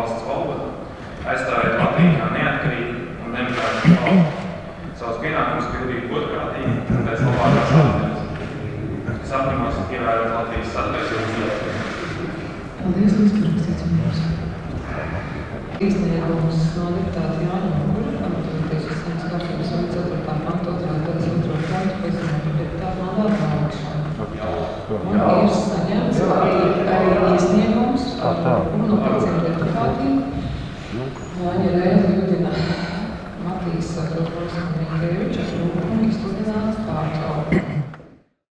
valsts valodu, aizstāvēt Latviju kā neatkarīgu un demokrātisku valsti. Savus pienākumus pildīt godprātīgi un pēc labākās apziņas. Es apņemos ievērot Latvijas satversmes ietvaros. Paldies, Līdz parakstīts mums. Iesniegums no deputāta Jāņa Mugura, pamatojoties uz 100 kārtības 4. pantu 2. daļas 2. punktu, paziņot par deputātu mandātu nolikšanu. Un ir saņemts arī iesniegums no 5 deputātiem. Jāņa Rēda, Judina, Matīs, Sakrupos un